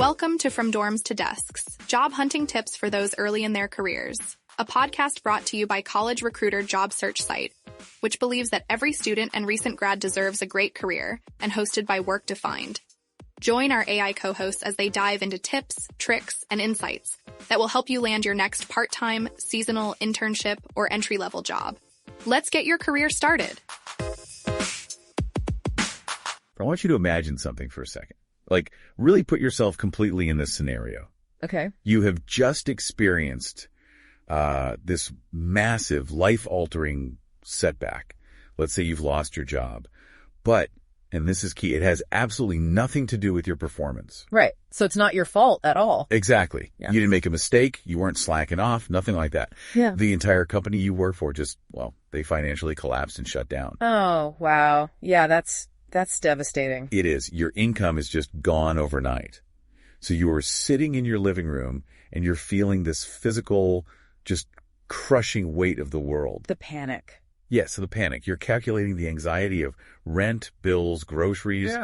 Welcome to From Dorms to Desks, job hunting tips for those early in their careers, a podcast brought to you by College Recruiter job search site, which believes that every student and recent grad deserves a great career, and hosted by Work Defined. Join our AI co-hosts as they dive into tips, tricks, and insights that will help you land your next part-time, seasonal, internship, or entry-level job. Let's get your career started. I want you to imagine something for a second. Like, really put yourself completely in this scenario. Okay. You have just experienced this massive, life-altering setback. Let's say you've lost your job. But, and this is key, it has absolutely nothing to do with your performance. Right. So it's not your fault at all. Exactly. Yeah. You didn't make a mistake. You weren't slacking off. Nothing like that. Yeah. The entire company you work for just, well, they financially collapsed and shut down. Oh, wow. Yeah, that's devastating. It is. Your income is just gone overnight. So you are sitting in your living room and you're feeling this physical, just crushing weight of the world. The panic. Yes, the panic. You're calculating the anxiety of rent, bills, groceries,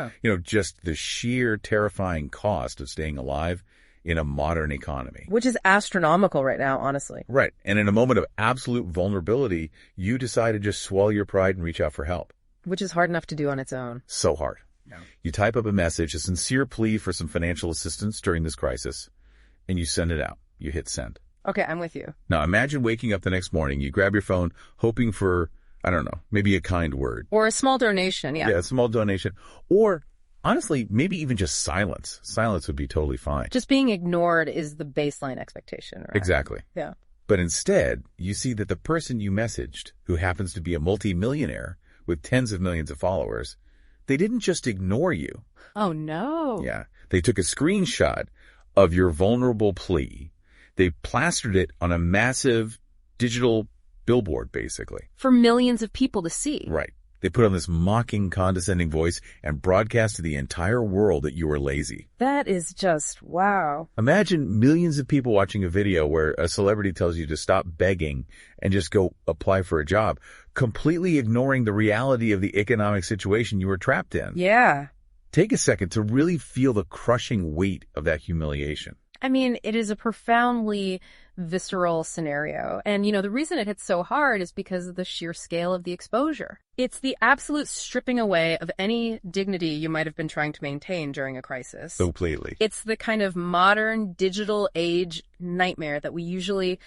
just the sheer terrifying cost of staying alive in a modern economy. Which is astronomical right now, honestly. Right. And in a moment of absolute vulnerability, you decide to just swallow your pride and reach out for help. Which is hard enough to do on its own. So hard. Yeah. You type up a message, a sincere plea for some financial assistance during this crisis, and you send it out. You hit send. Okay, I'm with you. Now imagine waking up the next morning, you grab your phone, hoping for, I don't know, maybe a kind word. Or a small donation, yeah. Yeah, a small donation. Or, honestly, maybe even just silence. Silence would be totally fine. Just being ignored is the baseline expectation, right? Exactly. Yeah. But instead, you see that the person you messaged, who happens to be a multi-millionaire with tens of millions of followers, they didn't just ignore you. Oh, no. Yeah. They took a screenshot of your vulnerable plea. They plastered it on a massive digital billboard, basically. For millions of people to see. Right. They put on this mocking, condescending voice and broadcast to the entire world that you were lazy. That is just, wow. Imagine millions of people watching a video where a celebrity tells you to stop begging and just go apply for a job, completely ignoring the reality of the economic situation you were trapped in. Yeah. Take a second to really feel the crushing weight of that humiliation. I mean, it is a profoundly visceral scenario. And, the reason it hits so hard is because of the sheer scale of the exposure. It's the absolute stripping away of any dignity you might have been trying to maintain during a crisis. Completely. It's the kind of modern digital age nightmare that we usually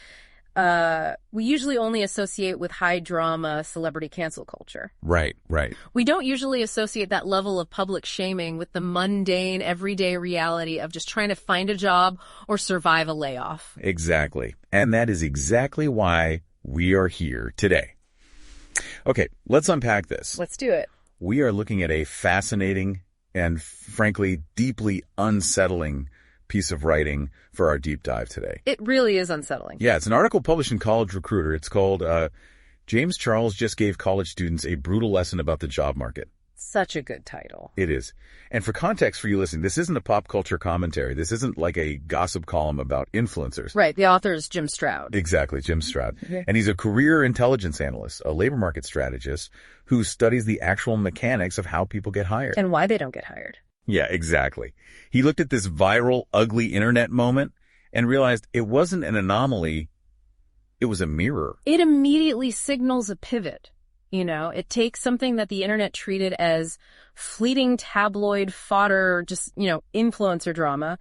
only associate with high drama celebrity cancel culture. Right, right. We don't usually associate that level of public shaming with the mundane, everyday reality of just trying to find a job or survive a layoff. Exactly. And that is exactly why we are here today. Okay, let's unpack this. Let's do it. We are looking at a fascinating and, frankly, deeply unsettling piece of writing for our deep dive today. It really is unsettling. Yeah, it's an article published in College Recruiter. It's called James Charles Just Gave College Students a Brutal Lesson About the Job Market. Such a good title. It is. And for context for you listening, this isn't a pop culture commentary. This isn't like a gossip column about influencers. Right. The author is Jim Stroud. Exactly, Jim Stroud. Okay. And he's a career intelligence analyst, a labor market strategist who studies the actual mechanics of how people get hired. And why they don't get hired. Yeah, exactly. He looked at this viral, ugly internet moment and realized it wasn't an anomaly. It was a mirror. It immediately signals a pivot. It takes something that the internet treated as fleeting tabloid fodder, just, influencer drama,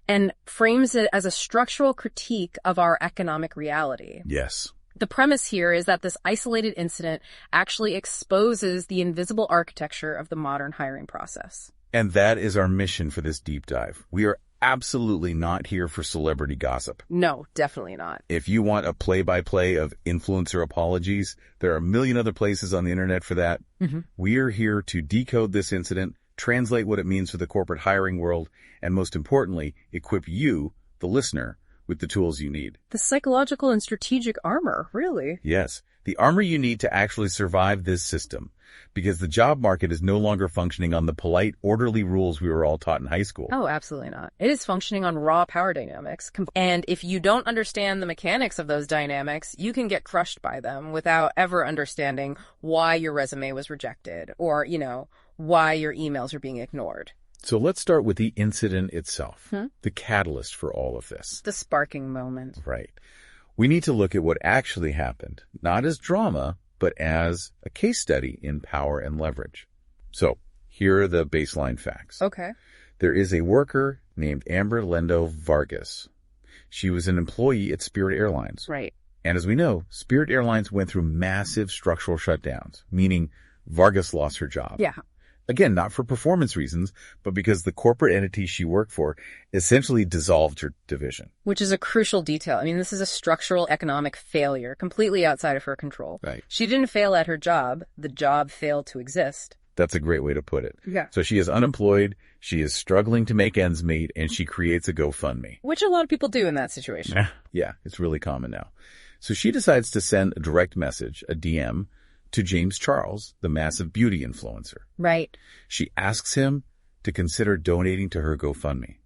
and frames it as a structural critique of our economic reality. Yes. The premise here is that this isolated incident actually exposes the invisible architecture of the modern hiring process. And that is our mission for this deep dive. We are absolutely not here for celebrity gossip. No, definitely not. If you want a play-by-play of influencer apologies, there are a million other places on the internet for that. Mm-hmm. We are here to decode this incident, translate what it means for the corporate hiring world, and most importantly, equip you, the listener, with the tools you need. The psychological and strategic armor, really. Yes, the armor you need to actually survive this system. Because the job market is no longer functioning on the polite, orderly rules we were all taught in high school. Oh, absolutely not. It is functioning on raw power dynamics. And if you don't understand the mechanics of those dynamics, you can get crushed by them without ever understanding why your resume was rejected or, why your emails are being ignored. So let's start with the incident itself, the catalyst for all of this. The sparking moment. Right. We need to look at what actually happened, not as drama, but as a case study in power and leverage. So here are the baseline facts. Okay. There is a worker named Amber Lendo Vargas. She was an employee at Spirit Airlines. Right. And as we know, Spirit Airlines went through massive structural shutdowns, meaning Vargas lost her job. Yeah. Again, not for performance reasons, but because the corporate entity she worked for essentially dissolved her division. Which is a crucial detail. I mean, this is a structural economic failure, completely outside of her control. Right. She didn't fail at her job. The job failed to exist. That's a great way to put it. Yeah. So she is unemployed, she is struggling to make ends meet, and she creates a GoFundMe. Which a lot of people do in that situation. Yeah, it's really common now. So she decides to send a direct message, a DM, to James Charles, the massive beauty influencer. Right. She asks him to consider donating to her GoFundMe.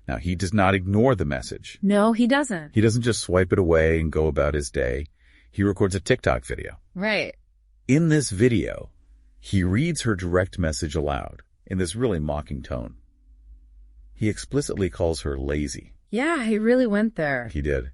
Now, he does not ignore the message. No, he doesn't. He doesn't just swipe it away and go about his day. He records a TikTok video. Right. In this video, he reads her direct message aloud in this really mocking tone. He explicitly calls her lazy. Yeah, he really went there. He did.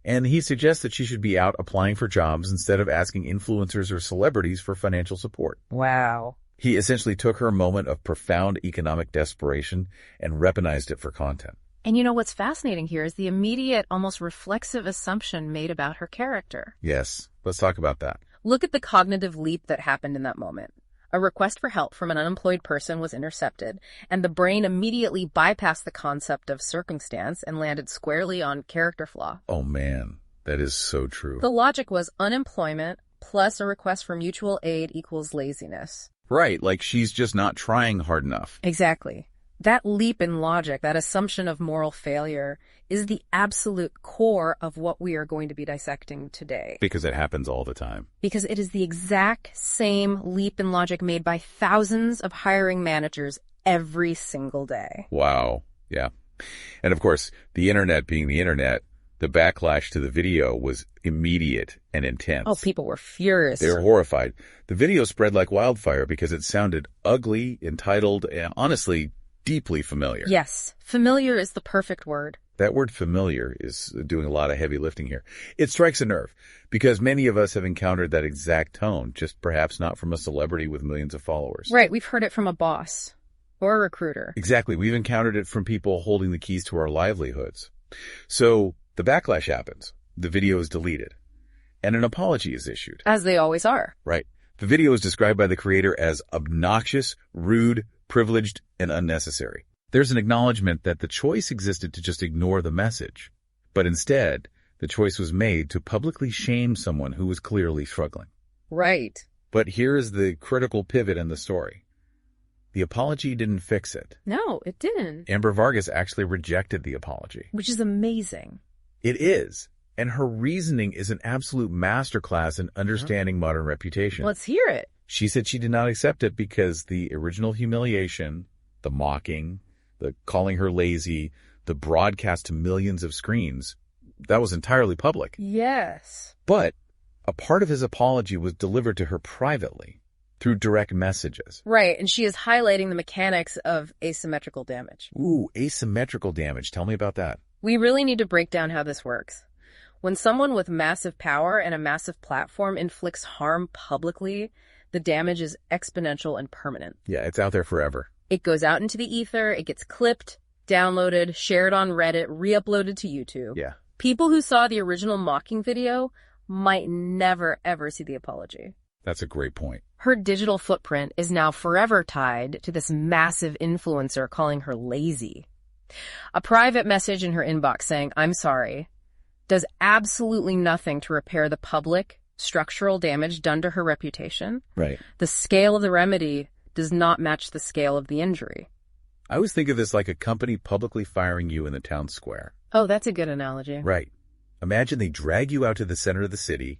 And he suggests that she should be out applying for jobs instead of asking influencers or celebrities for financial support. Wow. He essentially took her moment of profound economic desperation and weaponized it for content. And you know what's fascinating here is the immediate, almost reflexive assumption made about her character. Yes, let's talk about that. Look at the cognitive leap that happened in that moment. A request for help from an unemployed person was intercepted, and the brain immediately bypassed the concept of circumstance and landed squarely on character flaw. Oh man, that is so true. The logic was unemployment plus a request for mutual aid equals laziness. Right, like she's just not trying hard enough. Exactly. That leap in logic, that assumption of moral failure, is the absolute core of what we are going to be dissecting today. Because it happens all the time. Because it is the exact same leap in logic made by thousands of hiring managers every single day. Wow. Yeah. And of course, the internet being the internet, the backlash to the video was immediate and intense. Oh, people were furious. They were horrified. The video spread like wildfire because it sounded ugly, entitled, and honestly, deeply familiar. Yes. Familiar is the perfect word. That word familiar is doing a lot of heavy lifting here. It strikes a nerve because many of us have encountered that exact tone, just perhaps not from a celebrity with millions of followers. Right. We've heard it from a boss or a recruiter. Exactly. We've encountered it from people holding the keys to our livelihoods. So the backlash happens. The video is deleted and an apology is issued. As they always are. Right. The video is described by the creator as obnoxious, rude, privileged, and unnecessary. There's an acknowledgement that the choice existed to just ignore the message, but instead, the choice was made to publicly shame someone who was clearly struggling. Right. But here is the critical pivot in the story. The apology didn't fix it. No, it didn't. Amber Vargas actually rejected the apology. Which is amazing. It is. And her reasoning is an absolute masterclass in understanding modern reputation. Let's hear it. She said she did not accept it because the original humiliation, the mocking, the calling her lazy, the broadcast to millions of screens, that was entirely public. Yes. But a part of his apology was delivered to her privately through direct messages. Right, and she is highlighting the mechanics of asymmetrical damage. Ooh, asymmetrical damage. Tell me about that. We really need to break down how this works. When someone with massive power and a massive platform inflicts harm publicly, the damage is exponential and permanent. Yeah, it's out there forever. It goes out into the ether, it gets clipped, downloaded, shared on Reddit, re-uploaded to YouTube. Yeah. People who saw the original mocking video might never, ever see the apology. That's a great point. Her digital footprint is now forever tied to this massive influencer calling her lazy. A private message in her inbox saying, "I'm sorry," does absolutely nothing to repair the public, structural damage done to her reputation. Right. The scale of the remedy does not match the scale of the injury. I always think of this like a company publicly firing you in the town square. Oh, that's a good analogy. Right. Imagine they drag you out to the center of the city,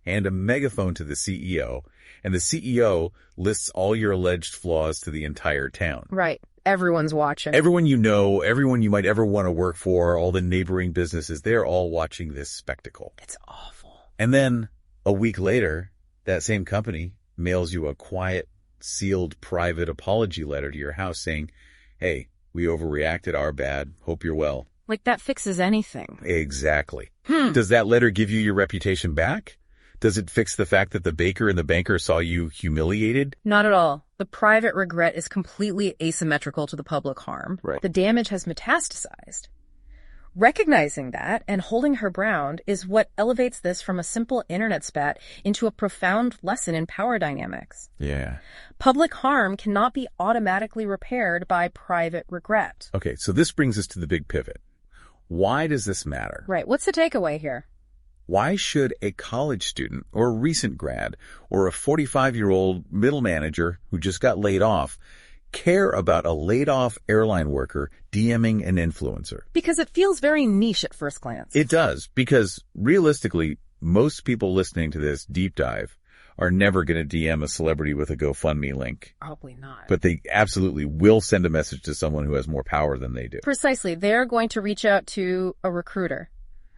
hand a megaphone to the CEO, and the CEO lists all your alleged flaws to the entire town. Right. Everyone's watching. Everyone you know, everyone you might ever want to work for, all the neighboring businesses, they're all watching this spectacle. It's awful. And then a week later, that same company mails you a quiet, sealed, private apology letter to your house saying, Hey, we overreacted, our bad, hope you're well. Like that fixes anything. Exactly. Does that letter give you your reputation back? Does it fix the fact that the baker and the banker saw you humiliated? Not at all. The private regret is completely asymmetrical to the public harm. Right. The damage has metastasized. Recognizing that and holding her ground is what elevates this from a simple internet spat into a profound lesson in power dynamics. Yeah. Public harm cannot be automatically repaired by private regret. Okay, so this brings us to the big pivot. Why does this matter? Right. What's the takeaway here? Why should a college student or a recent grad or a 45-year-old middle manager who just got laid off care about a laid-off airline worker DMing an influencer? Because it feels very niche at first glance. It does, because realistically, most people listening to this deep dive are never going to DM a celebrity with a GoFundMe link. Probably not. But they absolutely will send a message to someone who has more power than they do. Precisely. They're going to reach out to a recruiter,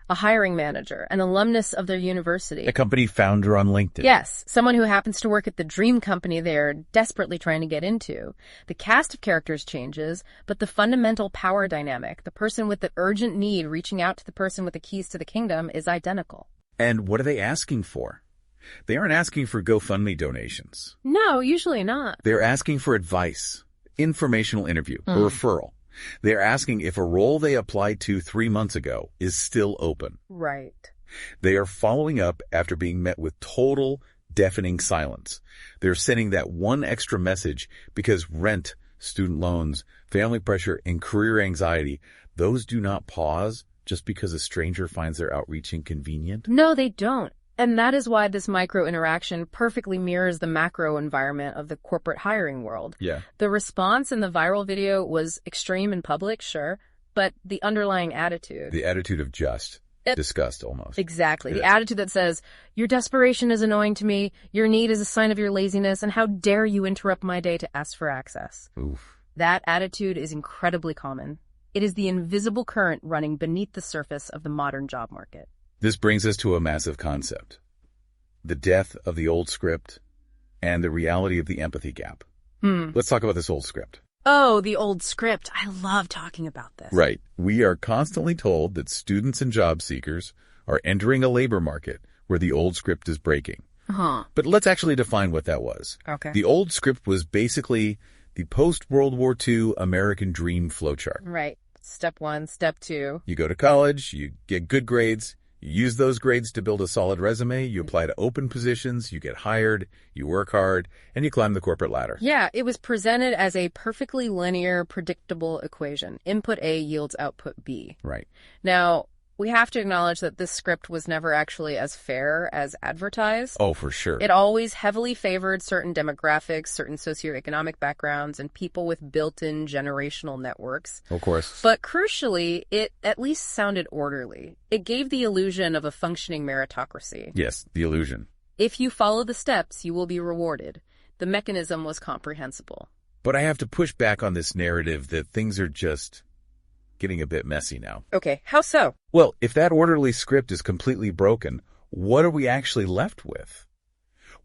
a hiring manager, an alumnus of their university. A company founder on LinkedIn. Yes, someone who happens to work at the dream company they're desperately trying to get into. The cast of characters changes, but the fundamental power dynamic, the person with the urgent need reaching out to the person with the keys to the kingdom, is identical. And what are they asking for? They aren't asking for GoFundMe donations. No, usually not. They're asking for advice, informational interview, a referral. They're asking if a role they applied to 3 months ago is still open. Right. They are following up after being met with total, deafening silence. They're sending that one extra message because rent, student loans, family pressure, and career anxiety, those do not pause just because a stranger finds their outreach inconvenient. No, they don't. And that is why this micro interaction perfectly mirrors the macro environment of the corporate hiring world. Yeah. The response in the viral video was extreme in public, sure, but the underlying attitude. The attitude of disgust almost. Exactly. The attitude that says, your desperation is annoying to me, your need is a sign of your laziness, and how dare you interrupt my day to ask for access. Oof. That attitude is incredibly common. It is the invisible current running beneath the surface of the modern job market. This brings us to a massive concept. The death of the old script and the reality of the empathy gap. Let's talk about this old script. Oh, the old script. I love talking about this. Right. We are constantly told that students and job seekers are entering a labor market where the old script is breaking. But let's actually define what that was. Okay. The old script was basically the post-World War II American dream flowchart. Right. Step 1, step 2. You go to college, you get good grades, you use those grades to build a solid resume, you apply to open positions, you get hired, you work hard, and you climb the corporate ladder. Yeah, it was presented as a perfectly linear, predictable equation. Input A yields output B. Right. Now, we have to acknowledge that this script was never actually as fair as advertised. Oh, for sure. It always heavily favored certain demographics, certain socioeconomic backgrounds, and people with built-in generational networks. Of course. But crucially, it at least sounded orderly. It gave the illusion of a functioning meritocracy. Yes, the illusion. If you follow the steps, you will be rewarded. The mechanism was comprehensible. But I have to push back on this narrative that things are just getting a bit messy now. Okay, how so? Well, if that orderly script is completely broken, what are we actually left with?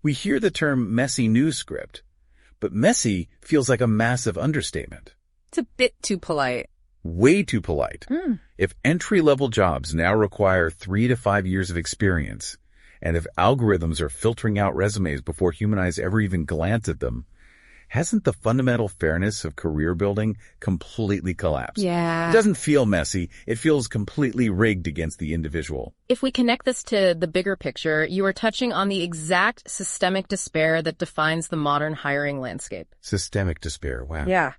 We hear the term messy news script, but messy feels like a massive understatement. It's a bit too polite. Way too polite. If entry-level jobs now require 3 to 5 years of experience, and if algorithms are filtering out resumes before human eyes ever even glance at them, hasn't the fundamental fairness of career building completely collapsed? Yeah. It doesn't feel messy. It feels completely rigged against the individual. If we connect this to the bigger picture, you are touching on the exact systemic despair that defines the modern hiring landscape. Systemic despair, wow. Yeah.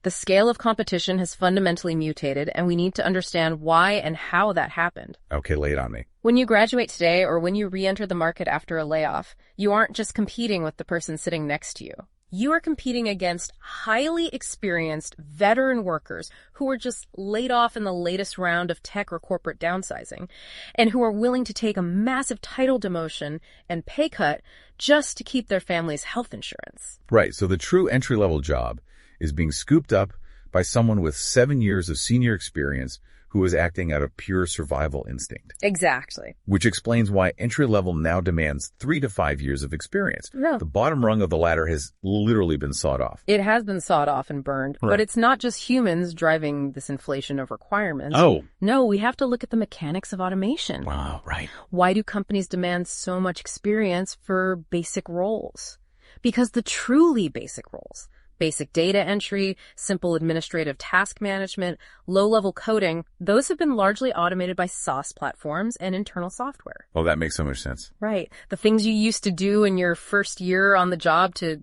The scale of competition has fundamentally mutated, and we need to understand why and how that happened. Okay, lay it on me. When you graduate today or when you re-enter the market after a layoff, you aren't just competing with the person sitting next to you. You are competing against highly experienced veteran workers who were just laid off in the latest round of tech or corporate downsizing and who are willing to take a massive title demotion and pay cut just to keep their family's health insurance. Right, so the true entry-level job is being scooped up by someone with 7 years of senior experience who was acting out of pure survival instinct. Exactly. Which explains why entry-level now demands 3 to 5 years of experience. No. The bottom rung of the ladder has literally been sawed off. It has been sawed off and burned, Right. but it's not just humans driving this inflation of requirements. Oh. No, we have to look at the mechanics of automation. Wow, right. Why do companies demand so much experience for basic roles? Because the truly basic roles, basic data entry, simple administrative task management, low-level coding, those have been largely automated by SaaS platforms and internal software. Oh, that makes so much sense. Right. The things you used to do in your first year on the job to,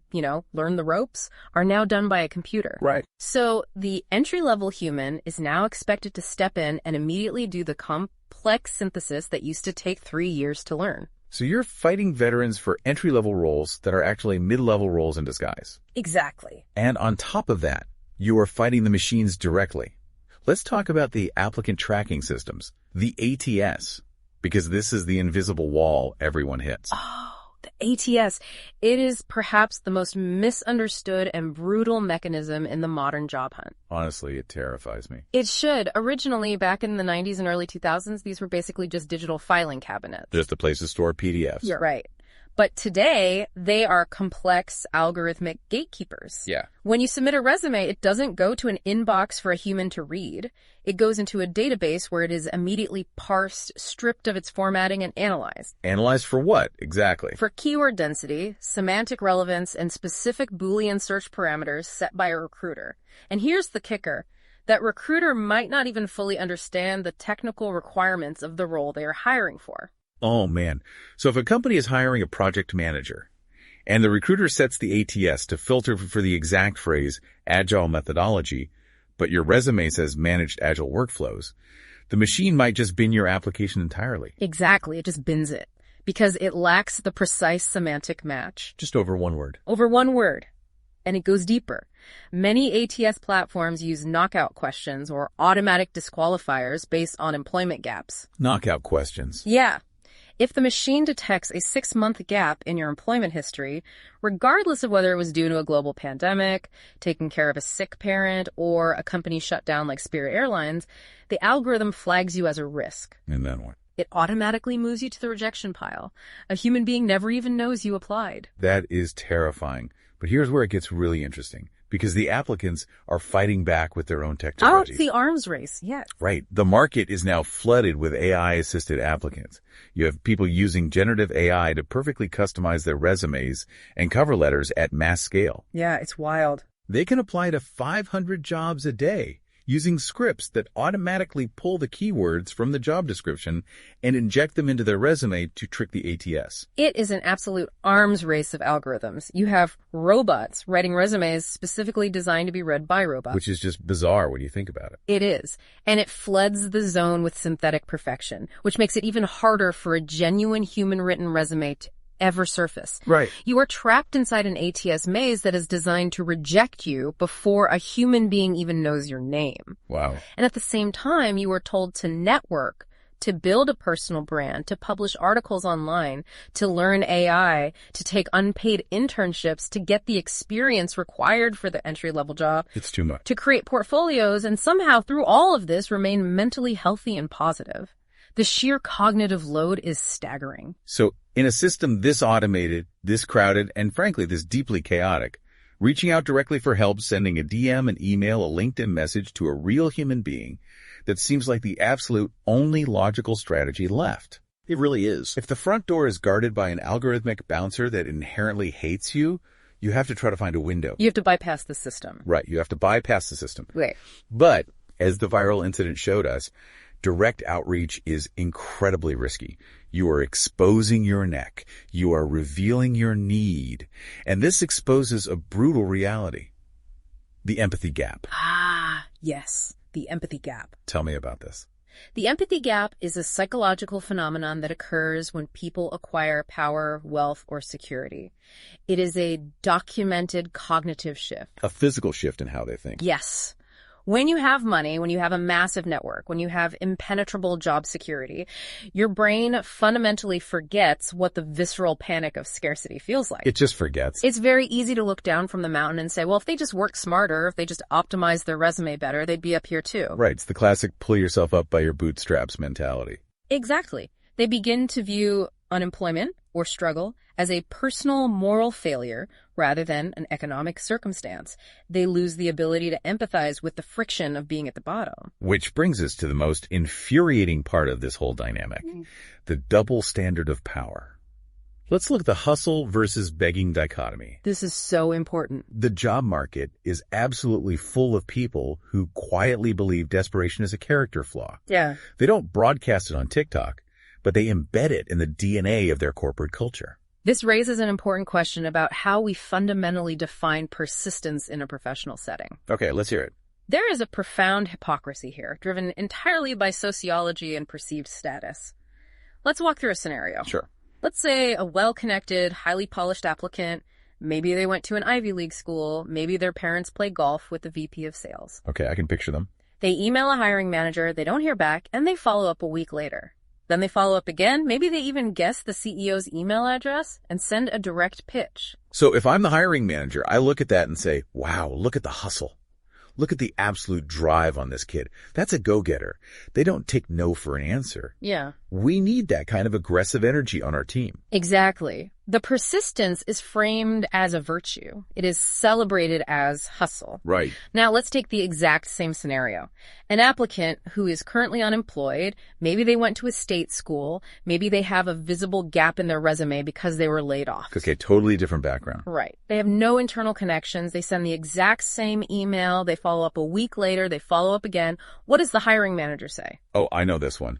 learn the ropes are now done by a computer. Right. So the entry-level human is now expected to step in and immediately do the complex synthesis that used to take 3 years to learn. So you're fighting veterans for entry-level roles that are actually mid-level roles in disguise. Exactly. And on top of that, you are fighting the machines directly. Let's talk about the applicant tracking systems, the ATS, because this is the invisible wall everyone hits. Oh, the ATS. It is perhaps the most misunderstood and brutal mechanism in the modern job hunt. Honestly, it terrifies me. It should. Originally, back in the 90s and early 2000s, these were basically just digital filing cabinets. Just a place to store PDFs. You're right. But today, they are complex algorithmic gatekeepers. Yeah. When you submit a resume, it doesn't go to an inbox for a human to read. It goes into a database where it is immediately parsed, stripped of its formatting, and analyzed. Analyzed for what, exactly? For keyword density, semantic relevance, and specific Boolean search parameters set by a recruiter. And here's the kicker. That recruiter might not even fully understand the technical requirements of the role they are hiring for. Oh, man. So if a company is hiring a project manager, and the recruiter sets the ATS to filter for the exact phrase, agile methodology, but your resume says managed agile workflows, the machine might just bin your application entirely. Exactly. It just bins it. Because it lacks the precise semantic match. Just over one word. Over one word. And it goes deeper. Many ATS platforms use knockout questions or automatic disqualifiers based on employment gaps. Knockout questions. Yeah. If the machine detects a 6-month gap in your employment history, regardless of whether it was due to a global pandemic, taking care of a sick parent, or a company shutdown like Spirit Airlines, the algorithm flags you as a risk. And then what? It automatically moves you to the rejection pile. A human being never even knows you applied. That is terrifying. But here's where it gets really interesting. Because the applicants are fighting back with their own technologies. Oh, it's the arms race, yes. Right. The market is now flooded with AI-assisted applicants. You have people using generative AI to perfectly customize their resumes and cover letters at mass scale. Yeah, it's wild. They can apply to 500 jobs a day using scripts that automatically pull the keywords from the job description and inject them into their resume to trick the ATS. It is an absolute arms race of algorithms. You have robots writing resumes specifically designed to be read by robots. Which is just bizarre when you think about it. It is. And it floods the zone with synthetic perfection, which makes it even harder for a genuine human-written resume to ever surface. Right. You are trapped inside an ATS maze that is designed to reject you before a human being even knows your name. Wow. And at the same time, you are told to network, to build a personal brand, to publish articles online, to learn AI, to take unpaid internships, to get the experience required for the entry-level job. It's too much. To create portfolios, and somehow through all of this remain mentally healthy and positive. The sheer cognitive load is staggering. So in a system this automated, this crowded, and frankly, this deeply chaotic, reaching out directly for help, sending a DM, an email, a LinkedIn message to a real human being, that seems like the absolute only logical strategy left. It really is. If the front door is guarded by an algorithmic bouncer that inherently hates you, you have to try to find a window. You have to bypass the system. Right, you have to bypass the system. Right. But, as the viral incident showed us, direct outreach is incredibly risky. You are exposing your neck. You are revealing your need. And this exposes a brutal reality. The empathy gap. Ah, yes, the empathy gap. Tell me about this. The empathy gap is a psychological phenomenon that occurs when people acquire power, wealth, or security. It is a documented cognitive shift. A physical shift in how they think. Yes. When you have money, when you have a massive network, when you have impenetrable job security, your brain fundamentally forgets what the visceral panic of scarcity feels like. It just forgets. It's very easy to look down from the mountain and say, well, if they just work smarter, if they just optimize their resume better, they'd be up here too. Right. It's the classic pull yourself up by your bootstraps mentality. Exactly. They begin to view unemployment or struggle as a personal moral failure rather than an economic circumstance. They lose the ability to empathize with the friction of being at the bottom. Which brings us to the most infuriating part of this whole dynamic, the double standard of power. Let's look at the hustle versus begging dichotomy. This is so important. The job market is absolutely full of people who quietly believe desperation is a character flaw. Yeah. They don't broadcast it on TikTok, but they embed it in the DNA of their corporate culture. This raises an important question about how we fundamentally define persistence in a professional setting. Okay, let's hear it. There is a profound hypocrisy here, driven entirely by sociology and perceived status. Let's walk through a scenario. Sure. Let's say a well-connected, highly polished applicant, maybe they went to an Ivy League school, maybe their parents play golf with the VP of sales. Okay, I can picture them. They email a hiring manager, they don't hear back, and they follow up a week later. Then they follow up again. Maybe they even guess the CEO's email address and send a direct pitch. So if I'm the hiring manager, I look at that and say, wow, look at the hustle. Look at the absolute drive on this kid. That's a go-getter. They don't take no for an answer. Yeah. We need that kind of aggressive energy on our team. Exactly. The persistence is framed as a virtue. It is celebrated as hustle. Right. Now, let's take the exact same scenario. An applicant who is currently unemployed, maybe they went to a state school, maybe they have a visible gap in their resume because they were laid off. Okay, totally different background. Right. They have no internal connections. They send the exact same email. They follow up a week later. They follow up again. What does the hiring manager say? Oh, I know this one.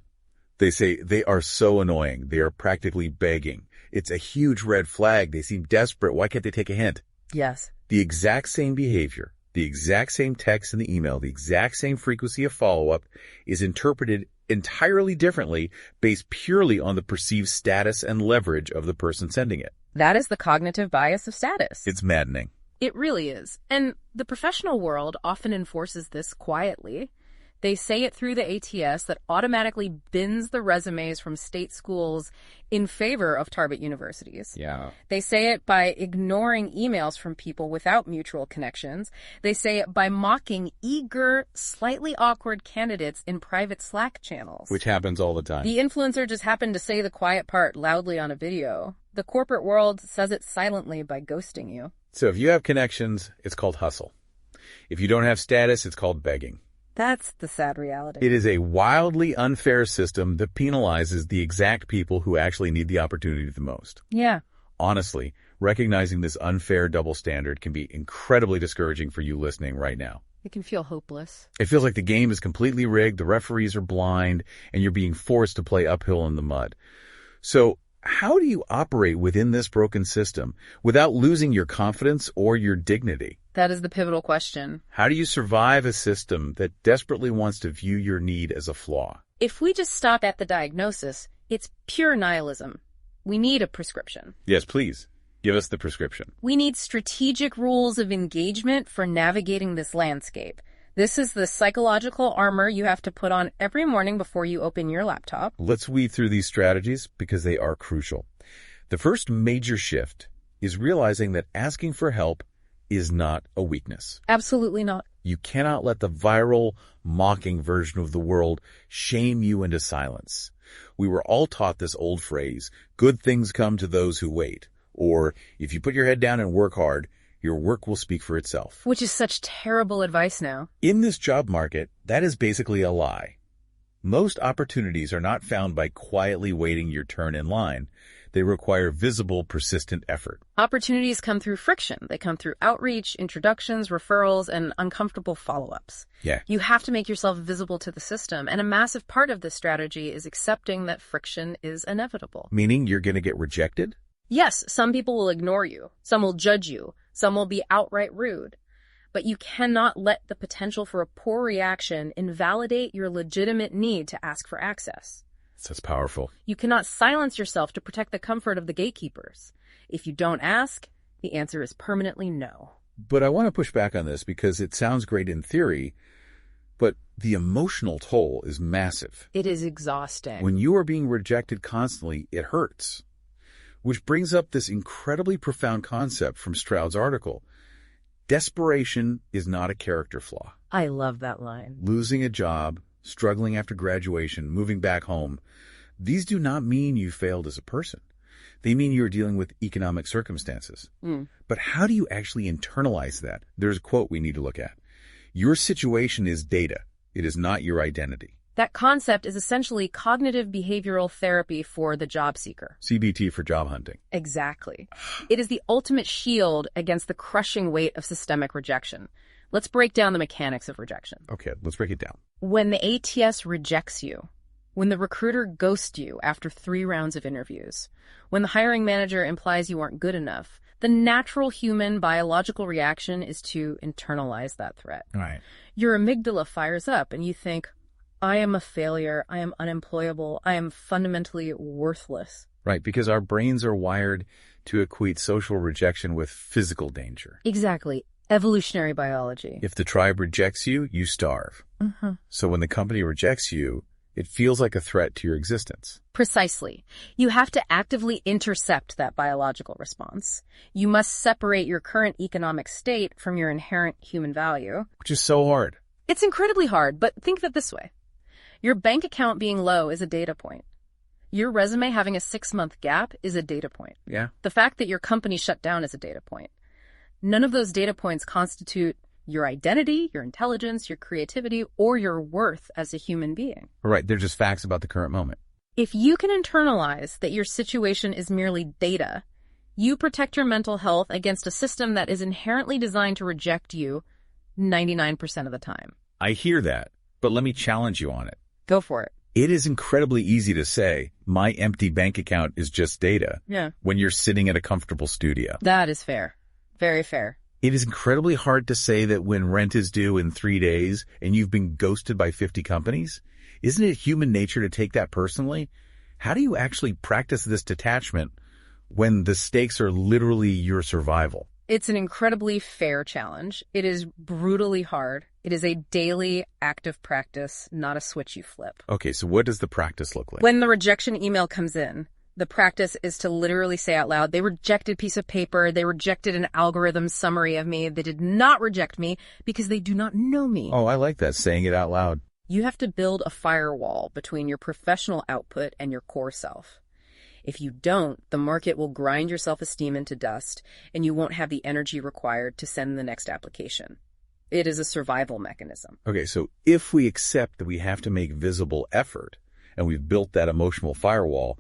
They say they are so annoying. They are practically begging. It's a huge red flag. They seem desperate. Why can't they take a hint? Yes. The exact same behavior, the exact same text in the email, the exact same frequency of follow-up is interpreted entirely differently based purely on the perceived status and leverage of the person sending it. That is the cognitive bias of status. It's maddening. It really is. And the professional world often enforces this quietly. They say it through the ATS that automatically bins the resumes from state schools in favor of target universities. Yeah. They say it by ignoring emails from people without mutual connections. They say it by mocking eager, slightly awkward candidates in private Slack channels. Which happens all the time. The influencer just happened to say the quiet part loudly on a video. The corporate world says it silently by ghosting you. So if you have connections, it's called hustle. If you don't have status, it's called begging. That's the sad reality. It is a wildly unfair system that penalizes the exact people who actually need the opportunity the most. Yeah. Honestly, recognizing this unfair double standard can be incredibly discouraging for you listening right now. It can feel hopeless. It feels like the game is completely rigged, the referees are blind, and you're being forced to play uphill in the mud. So, how do you operate within this broken system without losing your confidence or your dignity? That is the pivotal question. How do you survive a system that desperately wants to view your need as a flaw? If we just stop at the diagnosis, it's pure nihilism. We need a prescription. Yes, please. Give us the prescription. We need strategic rules of engagement for navigating this landscape. This is the psychological armor you have to put on every morning before you open your laptop. Let's weave through these strategies because they are crucial. The first major shift is realizing that asking for help is not a weakness. Absolutely not. You cannot let the viral, mocking version of the world shame you into silence. We were all taught this old phrase, good things come to those who wait. Or, if you put your head down and work hard, your work will speak for itself. Which is such terrible advice now. In this job market, that is basically a lie. Most opportunities are not found by quietly waiting your turn in line. They require visible, persistent effort. Opportunities come through friction. They come through outreach, introductions, referrals, and uncomfortable follow-ups. Yeah. You have to make yourself visible to the system, and a massive part of this strategy is accepting that friction is inevitable. Meaning you're going to get rejected? Yes, some people will ignore you. Some will judge you. Some will be outright rude. But you cannot let the potential for a poor reaction invalidate your legitimate need to ask for access. That's powerful. You cannot silence yourself to protect the comfort of the gatekeepers. If you don't ask, the answer is permanently no. But I want to push back on this because it sounds great in theory, The emotional toll is massive. It is exhausting. When you are being rejected constantly, it hurts. Which brings up this incredibly profound concept from Stroud's article. Desperation is not a character flaw. I love that line. Losing a job, struggling after graduation, moving back home, these do not mean you failed as a person. They mean you're dealing with economic circumstances. But how do you actually internalize that? There's a quote we need to look at. Your situation is data. It is not your identity. That concept is essentially cognitive behavioral therapy for the job seeker. CBT for job hunting. Exactly. It is the ultimate shield against the crushing weight of systemic rejection. Let's break down the mechanics of rejection. Okay, let's break it down. When the ATS rejects you, when the recruiter ghosts you after 3 rounds of interviews, when the hiring manager implies you aren't good enough, the natural human biological reaction is to internalize that threat. Right. Your amygdala fires up and you think, I am a failure, I am unemployable, I am fundamentally worthless. Right, because our brains are wired to equate social rejection with physical danger. Exactly. Evolutionary biology. If the tribe rejects you, you starve. So when the company rejects you, it feels like a threat to your existence. Precisely. You have to actively intercept that biological response. You must separate your current economic state from your inherent human value. Which is so hard. It's incredibly hard, but think of it this way. Your bank account being low is a data point. Your resume having a 6-month gap is a data point. Yeah. The fact that your company shut down is a data point. None of those data points constitute your identity, your intelligence, your creativity, or your worth as a human being. Right, they're just facts about the current moment. If you can internalize that your situation is merely data, you protect your mental health against a system that is inherently designed to reject you 99% of the time. I hear that, but let me challenge you on it. Go for it. It is incredibly easy to say, my empty bank account is just data, when you're sitting at a comfortable studio. That is fair. Very fair. It is incredibly hard to say that when rent is due in 3 days and you've been ghosted by 50 companies. Isn't it human nature to take that personally? How do you actually practice this detachment when the stakes are literally your survival? It's an incredibly fair challenge. It is brutally hard. It is a daily active practice, not a switch you flip. Okay, so what does the practice look like? When the rejection email comes in, the practice is to literally say out loud, they rejected a piece of paper, they rejected an algorithm summary of me, they did not reject me because they do not know me. Oh, I like that, saying it out loud. You have to build a firewall between your professional output and your core self. If you don't, the market will grind your self-esteem into dust, and you won't have the energy required to send the next application. It is a survival mechanism. Okay, so if we accept that we have to make visible effort, and we've built that emotional firewall,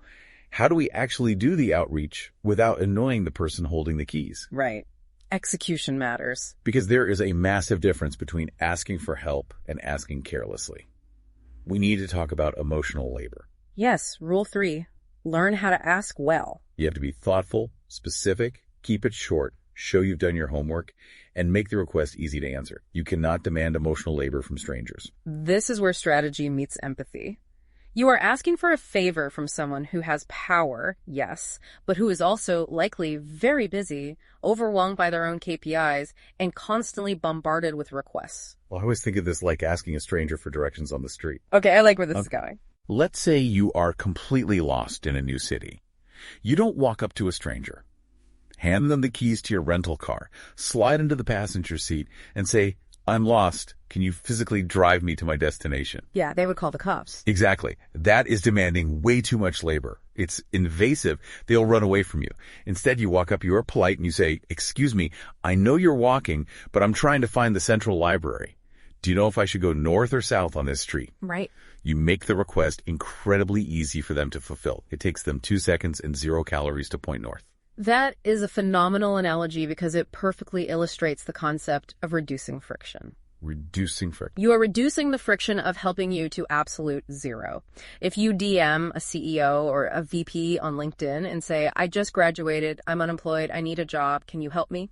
how do we actually do the outreach without annoying the person holding the keys? Right. Execution matters. Because there is a massive difference between asking for help and asking carelessly. We need to talk about emotional labor. Yes, Rule 3. Learn how to ask well. You have to be thoughtful, specific, keep it short, show you've done your homework, and make the request easy to answer. You cannot demand emotional labor from strangers. This is where strategy meets empathy. You are asking for a favor from someone who has power, yes, but who is also likely very busy, overwhelmed by their own KPIs, and constantly bombarded with requests. Well, I always think of this like asking a stranger for directions on the street. Okay, I like where this is going. Let's say you are completely lost in a new city. You don't walk up to a stranger, hand them the keys to your rental car, slide into the passenger seat, and say, I'm lost. Can you physically drive me to my destination? Yeah, they would call the cops. Exactly. That is demanding way too much labor. It's invasive. They'll run away from you. Instead, you walk up, you are polite, and you say, excuse me, I know you're walking, but I'm trying to find the central library. Do you know if I should go north or south on this street? Right. You make the request incredibly easy for them to fulfill. It takes them 2 seconds and 0 calories to point north. That is a phenomenal analogy because it perfectly illustrates the concept of reducing friction. Reducing friction. You are reducing the friction of helping you to absolute zero. If you DM a CEO or a VP on LinkedIn and say, I just graduated, I'm unemployed, I need a job, can you help me?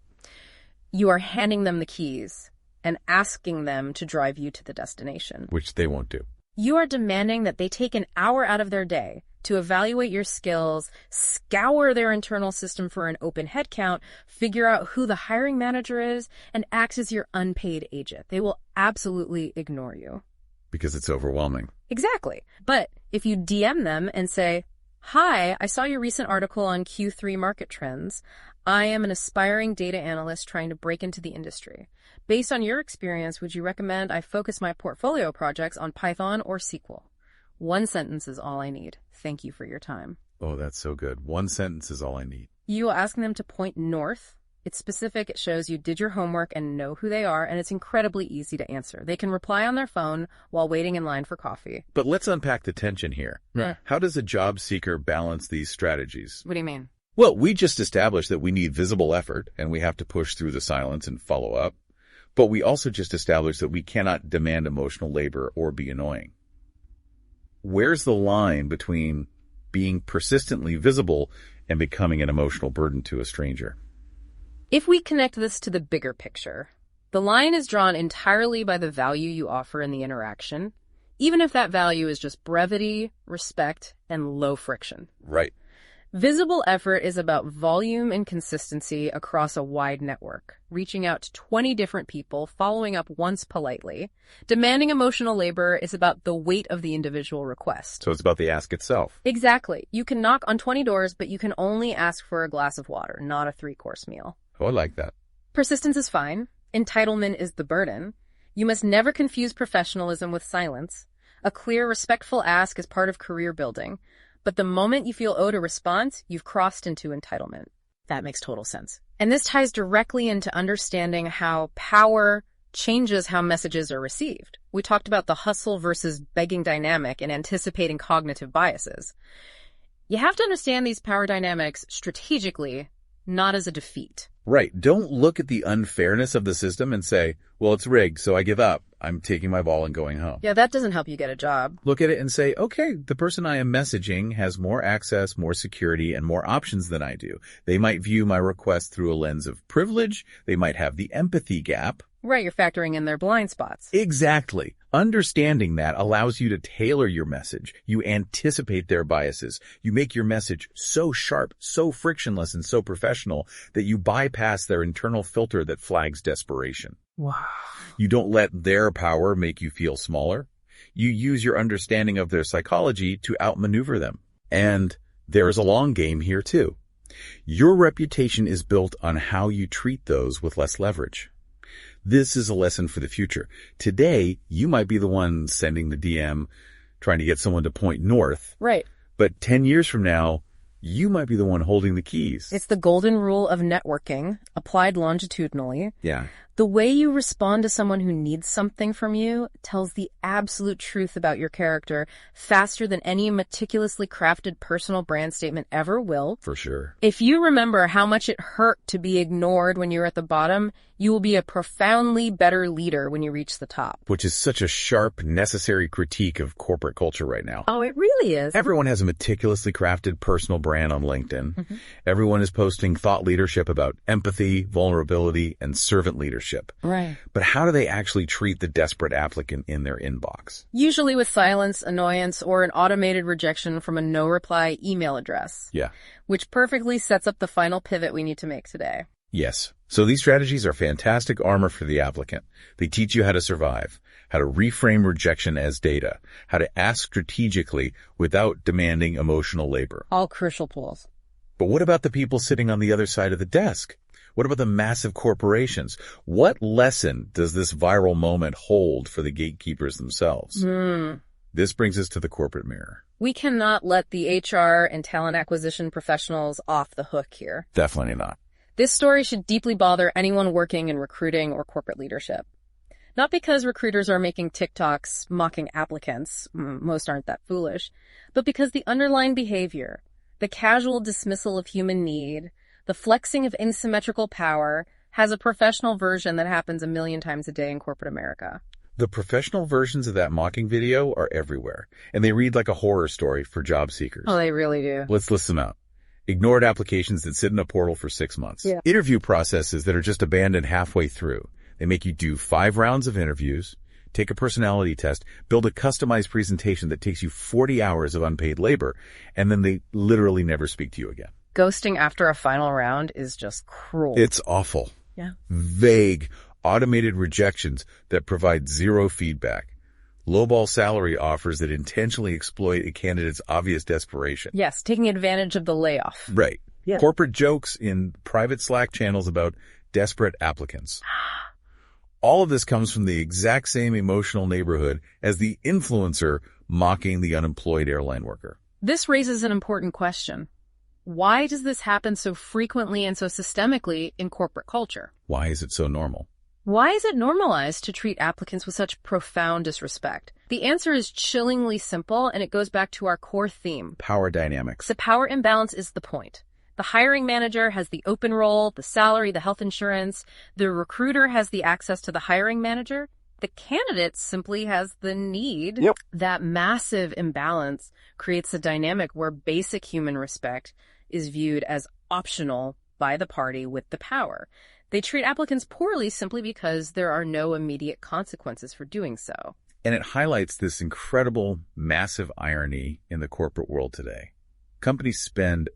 You are handing them the keys and asking them to drive you to the destination. Which they won't do. You are demanding that they take an hour out of their day to evaluate your skills, scour their internal system for an open headcount, figure out who the hiring manager is, and act as your unpaid agent. They will absolutely ignore you. Because it's overwhelming. Exactly. But if you DM them and say, "Hi, I saw your recent article on Q3 market trends. I am an aspiring data analyst trying to break into the industry. Based on your experience, would you recommend I focus my portfolio projects on Python or SQL? One sentence is all I need. Thank you for your time." Oh, that's so good. One sentence is all I need. You will ask them to point north. It's specific. It shows you did your homework and know who they are, and it's incredibly easy to answer. They can reply on their phone while waiting in line for coffee. But let's unpack the tension here. Yeah. How does a job seeker balance these strategies? What do you mean? Well, we just established that we need visible effort, and we have to push through the silence and follow up. But we also just established that we cannot demand emotional labor or be annoying. Where's the line between being persistently visible and becoming an emotional burden to a stranger? If we connect this to the bigger picture, the line is drawn entirely by the value you offer in the interaction, even if that value is just brevity, respect, and low friction. Right. Visible effort is about volume and consistency across a wide network, reaching out to 20 different people, following up once politely. Demanding emotional labor is about the weight of the individual request. So it's about the ask itself. Exactly. You can knock on 20 doors, but you can only ask for a glass of water, not a 3-course meal. Oh, I like that. Persistence is fine. Entitlement is the burden. You must never confuse professionalism with silence. A clear, respectful ask is part of career building. But the moment you feel owed a response, you've crossed into entitlement. That makes total sense. And this ties directly into understanding how power changes how messages are received. We talked about the hustle versus begging dynamic and anticipating cognitive biases. You have to understand these power dynamics strategically, not as a defeat. Right. Don't look at the unfairness of the system and say, well, it's rigged, so I give up. I'm taking my ball and going home. Yeah, that doesn't help you get a job. Look at it and say, okay, the person I am messaging has more access, more security, and more options than I do. They might view my request through a lens of privilege. They might have the empathy gap. Right, you're factoring in their blind spots. Exactly. Understanding that allows you to tailor your message. You anticipate their biases. You make your message so sharp, so frictionless, and so professional that you bypass their internal filter that flags desperation. Wow. You don't let their power make you feel smaller. You use your understanding of their psychology to outmaneuver them. And there is a long game here too. Your reputation is built on how you treat those with less leverage. This is a lesson for the future. Today, you might be the one sending the DM, trying to get someone to point north. Right. But 10 years from now, you might be the one holding the keys. It's the golden rule of networking, applied longitudinally. Yeah. The way you respond to someone who needs something from you tells the absolute truth about your character faster than any meticulously crafted personal brand statement ever will. For sure. If you remember how much it hurt to be ignored when you're at the bottom, you will be a profoundly better leader when you reach the top. Which is such a sharp, necessary critique of corporate culture right now. Oh, it really is. Everyone has a meticulously crafted personal brand on LinkedIn. Mm-hmm. Everyone is posting thought leadership about empathy, vulnerability, and servant leadership. Right. But how do they actually treat the desperate applicant in their inbox? Usually with silence, annoyance, or an automated rejection from a no-reply email address. Yeah. Which perfectly sets up the final pivot we need to make today. Yes. So these strategies are fantastic armor for the applicant. They teach you how to survive, how to reframe rejection as data, how to ask strategically without demanding emotional labor. All crucial tools. But what about the people sitting on the other side of the desk? What about the massive corporations? What lesson does this viral moment hold for the gatekeepers themselves? This brings us to the corporate mirror. We cannot let the HR and talent acquisition professionals off the hook here. Definitely not. This story should deeply bother anyone working in recruiting or corporate leadership. Not because recruiters are making TikToks mocking applicants, most aren't that foolish, but because the underlying behavior, the casual dismissal of human need, the flexing of asymmetrical power, has a professional version that happens 1,000,000 times a day in corporate America. The professional versions of that mocking video are everywhere, and they read like a horror story for job seekers. Oh, they really do. Let's list them out. Ignored applications that sit in a portal for 6 months. Yeah. Interview processes that are just abandoned halfway through. They make you do 5 rounds of interviews, take a personality test, build a customized presentation that takes you 40 hours of unpaid labor, and then they literally never speak to you again. Ghosting after a final round is just cruel. It's awful. Yeah. Vague, automated rejections that provide zero feedback. Lowball salary offers that intentionally exploit a candidate's obvious desperation. Yes, taking advantage of the layoff. Right. Yeah. Corporate jokes in private Slack channels about desperate applicants. All of this comes from the exact same emotional neighborhood as the influencer mocking the unemployed airline worker. This raises an important question. Why does this happen so frequently and so systemically in corporate culture? Why is it so normal? Why is it normalized to treat applicants with such profound disrespect? The answer is chillingly simple, and it goes back to our core theme. Power dynamics. The power imbalance is the point. The hiring manager has the open role, the salary, the health insurance. The recruiter has the access to the hiring manager. The candidate simply has the need. Yep. That massive imbalance creates a dynamic where basic human respect is viewed as optional by the party with the power. They treat applicants poorly simply because there are no immediate consequences for doing so. And it highlights this incredible, massive irony in the corporate world today. Companies spend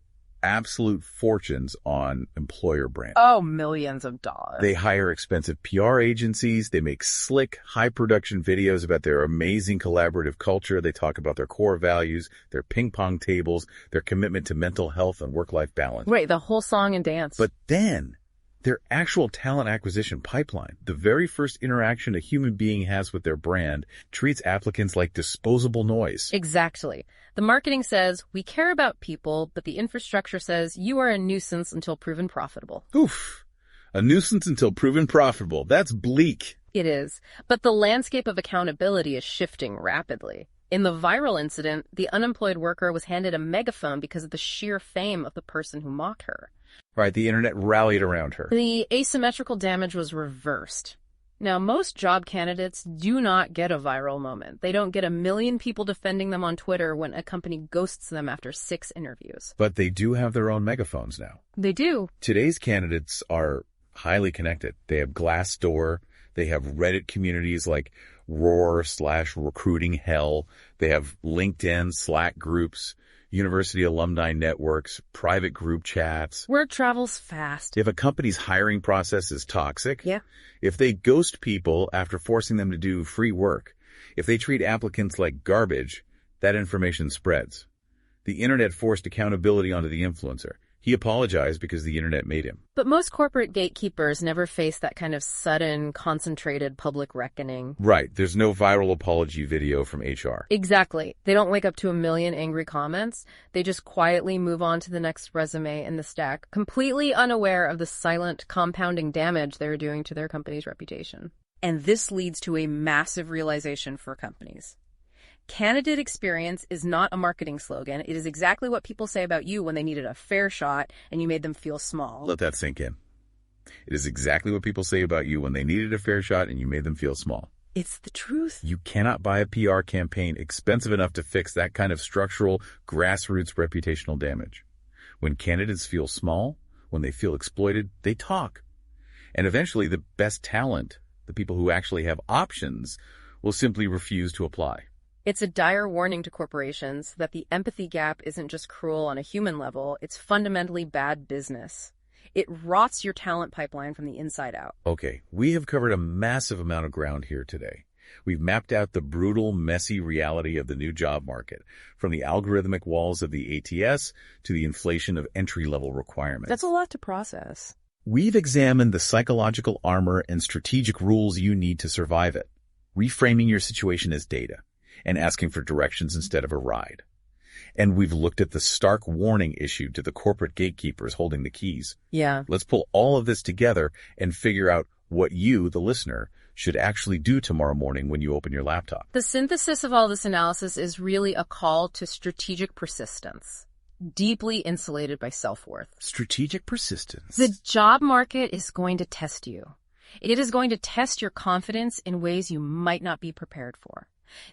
absolute fortunes on employer brand. Oh, millions of dollars. They hire expensive PR agencies. They make slick, high-production videos about their amazing collaborative culture. They talk about their core values, their ping-pong tables, their commitment to mental health and work-life balance. Right, the whole song and dance. But then, their actual talent acquisition pipeline, the very first interaction a human being has with their brand, treats applicants like disposable noise. Exactly. The marketing says, we care about people, but the infrastructure says, you are a nuisance until proven profitable. Oof. A nuisance until proven profitable. That's bleak. It is. But the landscape of accountability is shifting rapidly. In the viral incident, the unemployed worker was handed a megaphone because of the sheer fame of the person who mocked her. Right, the internet rallied around her. The asymmetrical damage was reversed. Now, most job candidates do not get a viral moment. They don't get 1 million people defending them on Twitter when a company ghosts them after 6 interviews. But they do have their own megaphones now. They do. Today's candidates are highly connected. They have Glassdoor. They have Reddit communities like Roar/recruiting hell. They have LinkedIn, Slack groups, university alumni networks, private group chats. Word travels fast. If a company's hiring process is toxic, Yeah. if they ghost people after forcing them to do free work, if they treat applicants like garbage, that information spreads. The internet forced accountability onto the influencer. He apologized because the internet made him. But most corporate gatekeepers never face that kind of sudden, concentrated public reckoning. Right. There's no viral apology video from HR. Exactly. They don't wake up to 1 million angry comments. They just quietly move on to the next resume in the stack, completely unaware of the silent, compounding damage they're doing to their company's reputation. And this leads to a massive realization for companies. Candidate experience is not a marketing slogan. It is exactly what people say about you when they needed a fair shot and you made them feel small. Let that sink in. It is exactly what people say about you when they needed a fair shot and you made them feel small. It's the truth. You cannot buy a PR campaign expensive enough to fix that kind of structural, grassroots reputational damage. When candidates feel small, when they feel exploited, they talk. And eventually the best talent, the people who actually have options, will simply refuse to apply. It's a dire warning to corporations that the empathy gap isn't just cruel on a human level, it's fundamentally bad business. It rots your talent pipeline from the inside out. Okay, we have covered a massive amount of ground here today. We've mapped out the brutal, messy reality of the new job market, from the algorithmic walls of the ATS to the inflation of entry-level requirements. That's a lot to process. We've examined the psychological armor and strategic rules you need to survive it, reframing your situation as data and asking for directions instead of a ride. And we've looked at the stark warning issued to the corporate gatekeepers holding the keys. Yeah. Let's pull all of this together and figure out what you, the listener, should actually do tomorrow morning when you open your laptop. The synthesis of all this analysis is really a call to strategic persistence, deeply insulated by self-worth. Strategic persistence. The job market is going to test you. It is going to test your confidence in ways you might not be prepared for.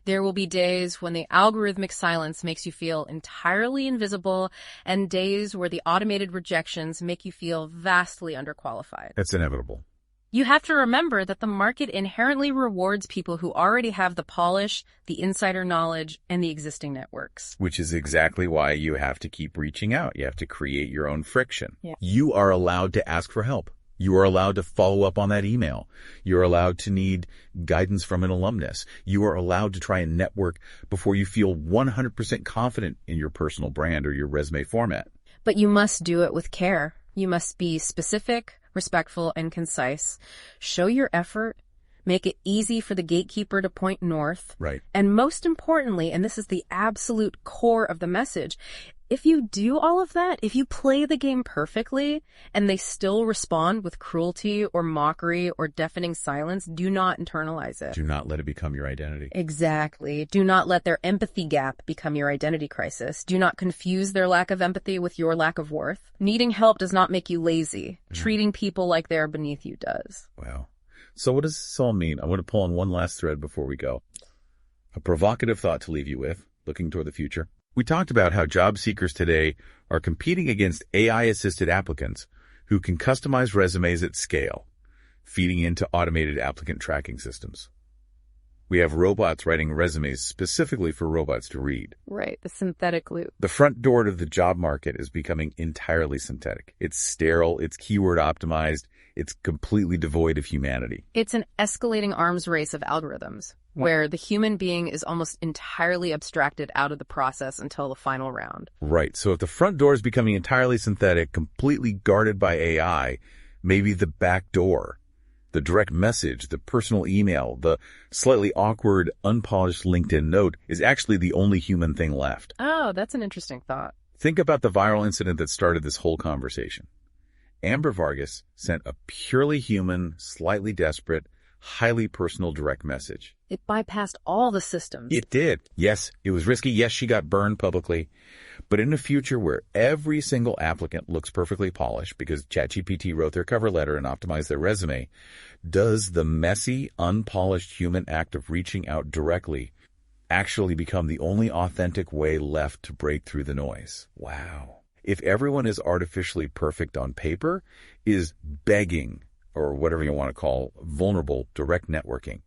There will be days when the algorithmic silence makes you feel entirely invisible, and days where the automated rejections make you feel vastly underqualified. That's inevitable. You have to remember that the market inherently rewards people who already have the polish, the insider knowledge, and the existing networks. Which is exactly why you have to keep reaching out. You have to create your own friction. Yeah. You are allowed to ask for help. You are allowed to follow up on that email. You're allowed to need guidance from an alumnus. You are allowed to try and network before you feel 100% confident in your personal brand or your resume format. But you must do it with care. You must be specific, respectful, and concise. Show your effort. Make it easy for the gatekeeper to point north. Right. And most importantly, and this is the absolute core of the message, if you do all of that, if you play the game perfectly and they still respond with cruelty or mockery or deafening silence, do not internalize it. Do not let it become your identity. Exactly. Do not let their empathy gap become your identity crisis. Do not confuse their lack of empathy with your lack of worth. Needing help does not make you lazy. Treating people like they're beneath you does. Wow. So what does this all mean? I want to pull on one last thread before we go. A provocative thought to leave you with, looking toward the future. We talked about how job seekers today are competing against AI-assisted applicants who can customize resumes at scale, feeding into automated applicant tracking systems. We have robots writing resumes specifically for robots to read. Right, the synthetic loop. The front door to the job market is becoming entirely synthetic. It's sterile, it's keyword optimized, it's completely devoid of humanity. It's an escalating arms race of algorithms, where the human being is almost entirely abstracted out of the process until the final round. Right. So if the front door is becoming entirely synthetic, completely guarded by AI, maybe the back door, the direct message, the personal email, the slightly awkward, unpolished LinkedIn note is actually the only human thing left. Oh, that's an interesting thought. Think about the viral incident that started this whole conversation. Amber Vargas sent a purely human, slightly desperate, highly personal direct message. It bypassed all the systems. It did. Yes, it was risky. Yes, she got burned publicly. But in a future where every single applicant looks perfectly polished because ChatGPT wrote their cover letter and optimized their resume, does the messy, unpolished human act of reaching out directly actually become the only authentic way left to break through the noise? Wow. If everyone is artificially perfect on paper, is begging, or whatever you want to call vulnerable direct networking,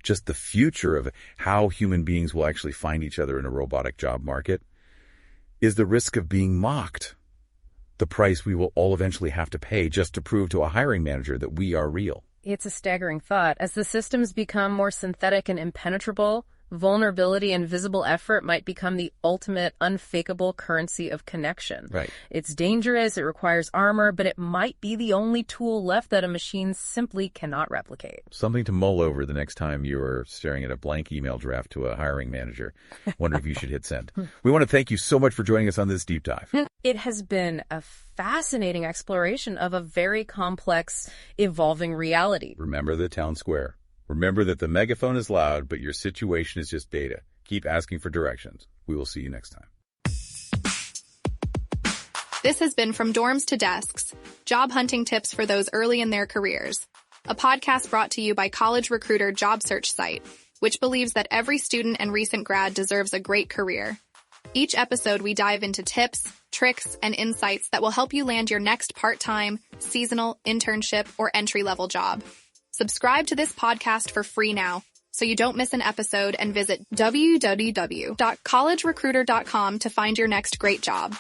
just the future of how human beings will actually find each other in a robotic job market, is the risk of being mocked, the price we will all eventually have to pay just to prove to a hiring manager that we are real. It's a staggering thought. As the systems become more synthetic and impenetrable, vulnerability and visible effort might become the ultimate unfakeable currency of connection. Right. It's dangerous, it requires armor, but it might be the only tool left that a machine simply cannot replicate. Something to mull over the next time you are staring at a blank email draft to a hiring manager. Wonder if you should hit send. We want to thank you so much for joining us on this deep dive. It has been a fascinating exploration of a very complex, evolving reality. Remember the town square. Remember that the megaphone is loud, but your situation is just data. Keep asking for directions. We will see you next time. This has been From Dorms to Desks, job hunting tips for those early in their careers. A podcast brought to you by College Recruiter job search site, which believes that every student and recent grad deserves a great career. Each episode, we dive into tips, tricks, and insights that will help you land your next part-time, seasonal, internship, or entry-level job. Subscribe to this podcast for free now, so you don't miss an episode, and visit www.collegerecruiter.com to find your next great job.